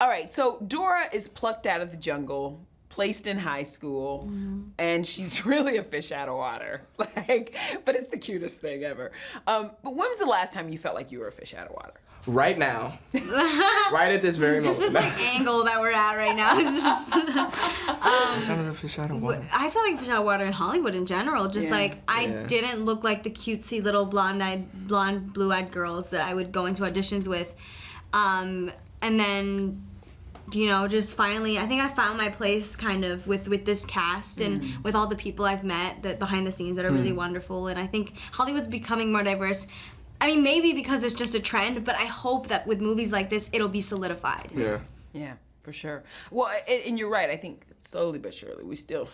All right, so Dora is plucked out of the jungle, placed in high school, and she's really a fish out of water. Like, but it's the cutest thing ever. But when was the last time you felt like you were a fish out of water? Right now. Right at this very Just moment. this like angle that we're at right now. It's just, Sound of a fish out of water. I feel like fish out of water in Hollywood in general. Just like I didn't look like the cutesy little blonde, blue-eyed girls that I would go into auditions with, and then, you know, just finally, I think I found my place kind of with this cast and with all the people I've met that behind the scenes that are really wonderful. And I think Hollywood's becoming more diverse. I mean, maybe because it's just a trend, but I hope that with movies like this, it'll be solidified. Yeah. Yeah, for sure. Well, and you're right. I think slowly but surely we still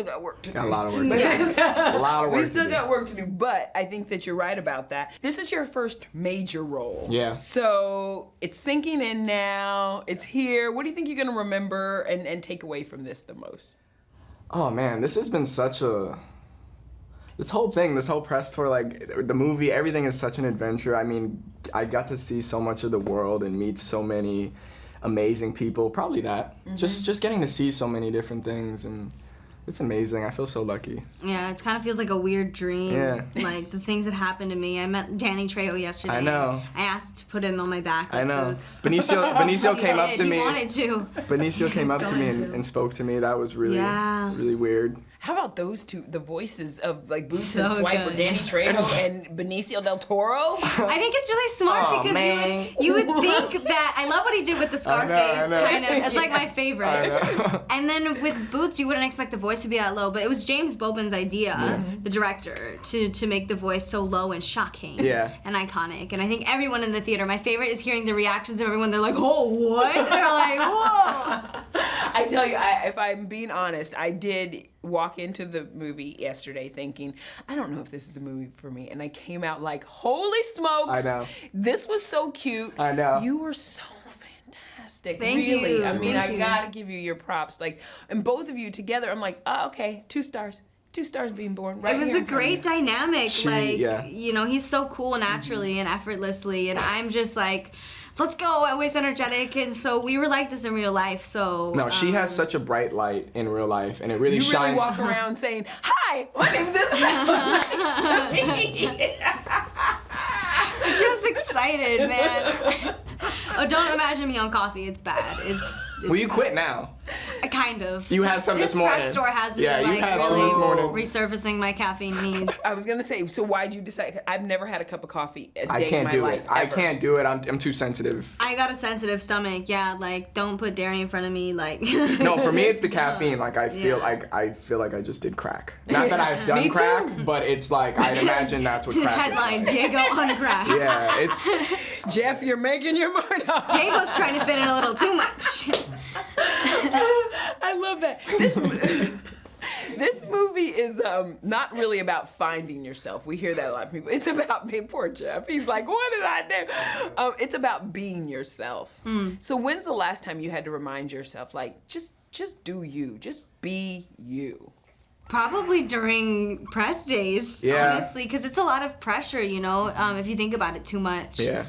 got work to do. Got a lot of work to do. A lot of work We still to do. got work to do, but I think that you're right about that. This is your first major role. Yeah. So it's sinking in now. It's here. What do you think you're gonna remember and take away from this the most? Oh man, this has been such a... This whole thing, this whole press tour, like the movie, everything is such an adventure. I mean, I got to see so much of the world and meet so many amazing people. Probably that. Just getting to see so many different things, and it's amazing. I feel so lucky. Yeah, it kind of feels like a weird dream. Yeah. Like the things that happened to me. I met Danny Trejo yesterday. I know. I asked to put him on my back. Like I know. boots. Benicio He came up did. to He me. wanted to. Benicio came up to me going to. and spoke to me. That was really, really weird. How about those two, the voices of like Boots So and Swiper, good. Danny Trejo and Benicio del Toro? I think it's really smart Aw, because man. you would think that I love what he did with the Scarface I know. kind of. It's like my favorite. I know. And then with Boots, you wouldn't expect the voice to be that low, but it was James Bobin's idea, the director, to make the voice so low and shocking and iconic. And I think everyone in the theater, my favorite is hearing the reactions of everyone. They're like, oh, what? They're like, whoa. I tell you, if I'm being honest, I did walk into the movie yesterday thinking, I don't know if this is the movie for me. And I came out like, holy smokes. I know. This was so cute. I know. You were so fantastic. Thank really. you. I mean, Thank I you. gotta give you your props. Like, and both of you together, I'm like, oh, okay, 2 stars. 2 stars being born. Right It was here a in front of great you. dynamic. Yeah. You know, he's so cool naturally and effortlessly, and I'm just like, let's go, always energetic. And so we were like this in real life. So No, she has such a bright light in real life, and it really You really shines. walk around saying, hi, my name's Isabela. Nice to meet you. I'm just excited, man. Oh, don't imagine me on coffee. It's bad. It's Well, you quit now. kind of. You had some this morning. Press store has me Yeah, you like had some really this morning. resurfacing my caffeine needs. I was gonna say, so why'd you decide? I've never had a cup of coffee a day I in can't my do life, it. I ever. can't do it. I'm too sensitive. I got a sensitive stomach. Yeah, like don't put dairy in front of me. Like No, for me it's the caffeine. Like I feel Yeah. like I just did crack. Not that I've Me done too. crack, but it's like I'd imagine that's what crack is. Headline: Diego on crack. Yeah, it's Jeff, you're making your mind up. Diego's trying to fit in a little too much. I love that. This movie is not really about finding yourself. We hear that a lot of people. It's about being poor Jeff. He's like, what did I do? It's about being yourself. So when's the last time you had to remind yourself, like, just do you, just be you? Probably during press days, Yeah. honestly, because it's a lot of pressure, you know, if you think about it too much. yeah.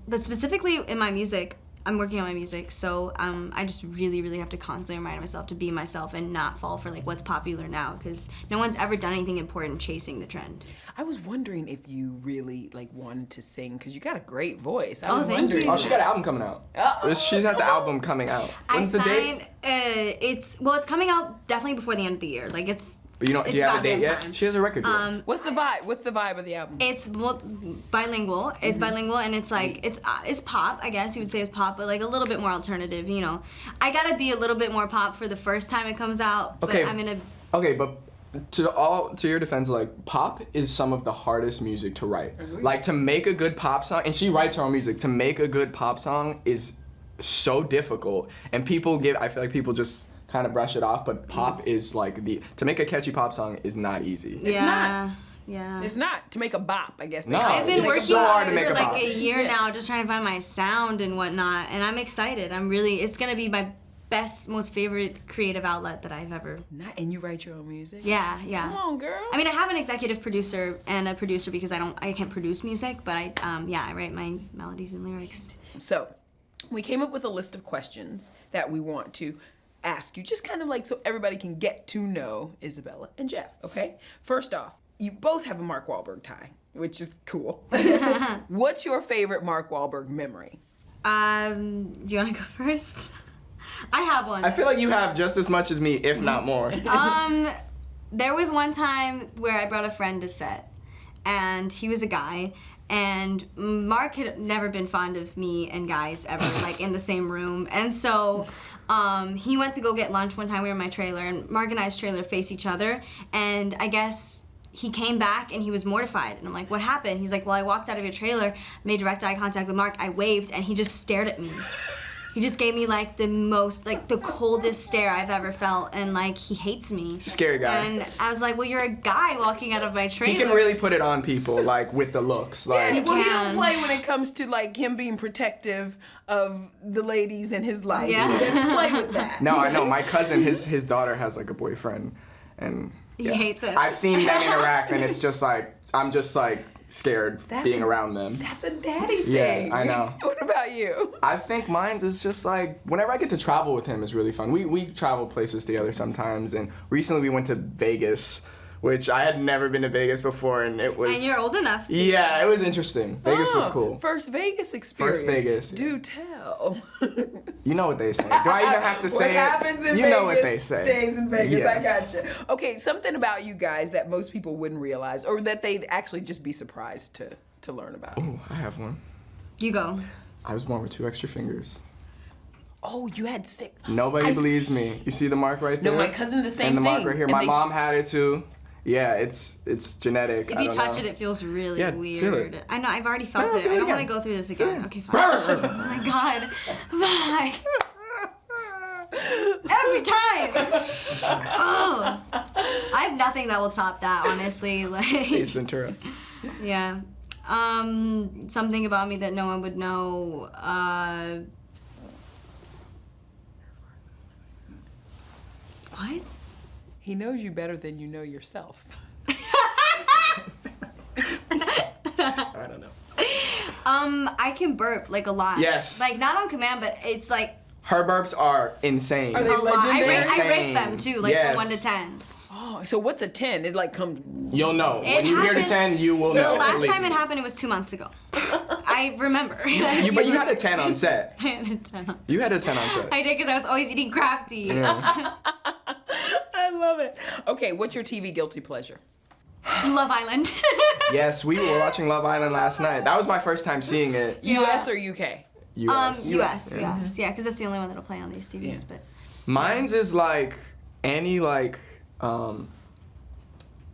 But specifically in my music, I'm working on my music, so I just really, really have to constantly remind myself to be myself and not fall for like what's popular now, because no one's ever done anything important chasing the trend. I was wondering if you really like wanted to sing, because you got a great voice. I Oh, was thank wondering. you. Oh, she got an album coming out. She has an album coming out. When's the date? It's coming out definitely before the end of the year. Like it's. But do you have a date goddamn yet? time. She has a record deal. What's the vibe? What's the vibe of the album? It's bilingual. It's bilingual, and it's like it's pop. I guess you would say it's pop, but like a little bit more alternative. You know, I gotta be a little bit more pop for the first time it comes out. But Okay. I'm gonna. Okay, but to your defense, like pop is some of the hardest music to write. Like to make a good pop song, and she writes her own music. To make a good pop song is so difficult, and I feel like people just kind of brush it off, but pop is like to make a catchy pop song is not easy. It's Yeah. not. Yeah. It's not to make a bop, I guess. No. I've been It's working so hard on to it make for a like pop. a year Yeah. now, just trying to find my sound and whatnot, and I'm excited. It's gonna be my best, most favorite creative outlet that I've ever. And you write your own music? Yeah. Come on, girl. I mean, I have an executive producer and a producer because I can't produce music, but I write my melodies and lyrics. So, we came up with a list of questions that we want to ask you, just kind of like so everybody can get to know Isabela and Jeff, okay? First off, you both have a Mark Wahlberg tie, which is cool. What's your favorite Mark Wahlberg memory? Do you want to go first? I have one. I feel like you have just as much as me, if not more. There was one time where I brought a friend to set, and he was a guy, and Mark had never been fond of me and guys ever, like in the same room, and so he went to go get lunch one time. We were in my trailer, and Mark and I's trailer face each other, and I guess he came back and he was mortified, and I'm like, what happened? He's like, well, I walked out of your trailer, made direct eye contact with Mark, I waved, and he just stared at me. He just gave me like the most, like the coldest stare I've ever felt, and like he hates me. He's a scary guy. And I was like, well, you're a guy walking out of my trailer. He can really put it on people, like with the looks. Like, Well, he don't play when it comes to like him being protective of the ladies in his life. Yeah. He doesn't play with that. no, I know. My cousin, his daughter has like a boyfriend, and He hates it. I've seen them interact, and it's just like I'm just like scared being around them. That's a daddy Yeah, thing. I know. What about you? I think mine is just like whenever I get to travel with him is really fun. We travel places together sometimes, and recently we went to Vegas, which I had never been to Vegas before, and it was. And you're old enough to. Yeah, it was interesting. Vegas was cool. First Vegas experience. First Vegas. Do tell. You know what they say. Do I even have to say what it? happens in you Vegas know what they say. stays in Vegas. Yes. I gotcha. Okay, something about you guys that most people wouldn't realize, or that they'd actually just be surprised to learn about. Ooh, I have one. You go. I was born with 2 extra fingers. Oh, you had 6. Nobody believes me. You see the mark right there? No, my cousin the same and the thing. mark right here. And My they mom had it too. Yeah, it's genetic. If you touch it, it feels really Yeah, weird. feel it. I know, I've already felt No, it. feel I it don't want to again. go through this again. Yeah. Okay, fine. Oh my god. Bye. Every time. Oh. I have nothing that will top that, honestly. Like, Ace Ventura. yeah. Something about me that no one would know. What? He knows you better than you know yourself. I don't know. I can burp like a lot. Yes. Like not on command, but it's like Her burps are insane. Are they a lot. I legendary? rate them too, like Yes. from 1 to 10. Oh, so what's a 10? It like comes. You'll know. It When you hear the happened- 10, you will The know. last Believe time me. it happened, it was 2 months ago. I remember. But you had a 10 on set. I had a 10 on- You had a 10 on set. I did because I was always eating crafty. Yeah. I love it. Okay, what's your TV guilty pleasure? Love Island. Yes, we were watching Love Island last night. That was my first time seeing it. US or UK? US. US, yeah, because that's the only one that'll play on these TVs. Yeah. But Mine's is like any like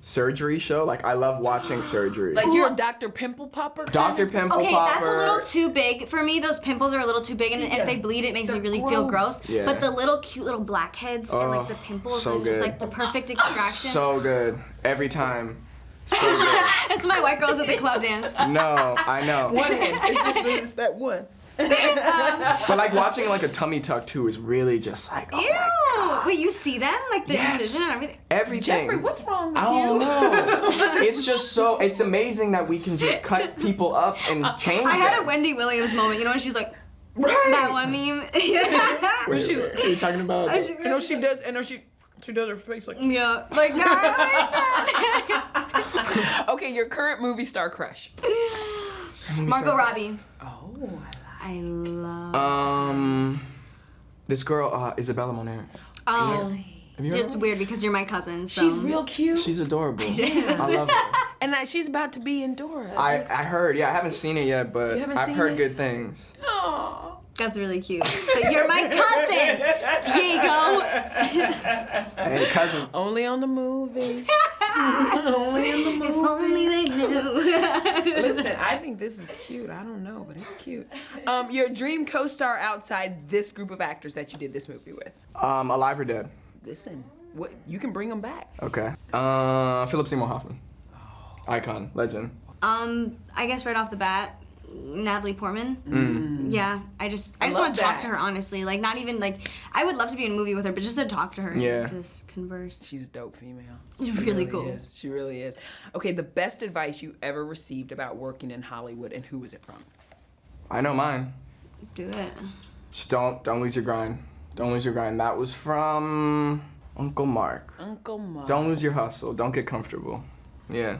surgery show. Like I love watching surgery. Like you're a Dr. Pimple Popper? Dr. Pimple okay, Popper. that's a little too big for me. Those pimples are a little too big, and if they bleed, it makes me really feel gross. Yeah. But the little cute little blackheads and like the pimples so is just good. like the perfect extraction. So good. Every time. So good. That's my white girls at the club dance. No, I know. One hand. It's that one. But like watching like a tummy tuck too is really just like, oh my God. Wait, you see them? Like the Yes. incision and everything? Everything. Jeffrey, what's wrong with I don't you? know. It's just so, it's amazing that we can just cut people up and change I had a them. Wendy Williams moment, you know, when she's like, that one meme. Yeah. Wait, what are you talking about? I know she does, and she does her face like. Yeah, like, no, I like that. Okay, your current movie star crush. Margot Robbie. Oh, I love. This girl, Isabela Moner. Oh, Have you heard it's of her? weird because you're my cousin. So. she's real cute. She's adorable. I love her. And she's about to be in Dora. I heard, yeah, I haven't seen it yet, but haven't I've seen heard it? good things. Aww. That's really cute. But you're my cousin, Diego. Hey, cousin. Only on the movies. Only in the movies. If only they knew. Listen, I think this is cute. I don't know, but it's cute. Your dream co-star outside this group of actors that you did this movie with. Alive or Dead? Listen, what you can bring them back. Okay. Philip Seymour Hoffman. Icon, legend. I guess right off the bat, Natalie Portman. Yeah, I just love want to talk to that. her, honestly. Like, not even like I would love to be in a movie with her, but just to talk to her. Yeah. And just converse. She's a dope female. She's really cool. Is. She really is. Okay, the best advice you ever received about working in Hollywood, and who was it from? I know mine. Do it. Just don't lose your grind. Don't lose your grind. That was from Uncle Mark. Uncle Mark. Don't lose your hustle. Don't get comfortable. Yeah.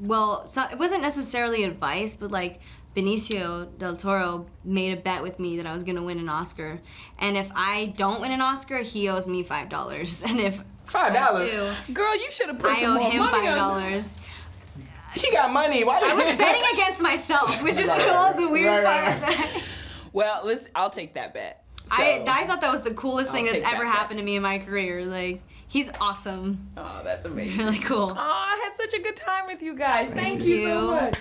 Well, so it wasn't necessarily advice, but like Benicio del Toro made a bet with me that I was gonna win an Oscar, and if I don't win an Oscar, he owes me $5, and if $5. I do, Girl, you should have put I some owe more him money on. $5. He got money. Why? I was betting against myself, which is all the weird part. Well, I'll take that bet. So, I thought that was the coolest thing I'll that's take ever that bet. happened to me in my career. Like, he's awesome. Oh, that's It's amazing. really cool. Oh, I had such a good time with you guys. Thank Thank you so you. much.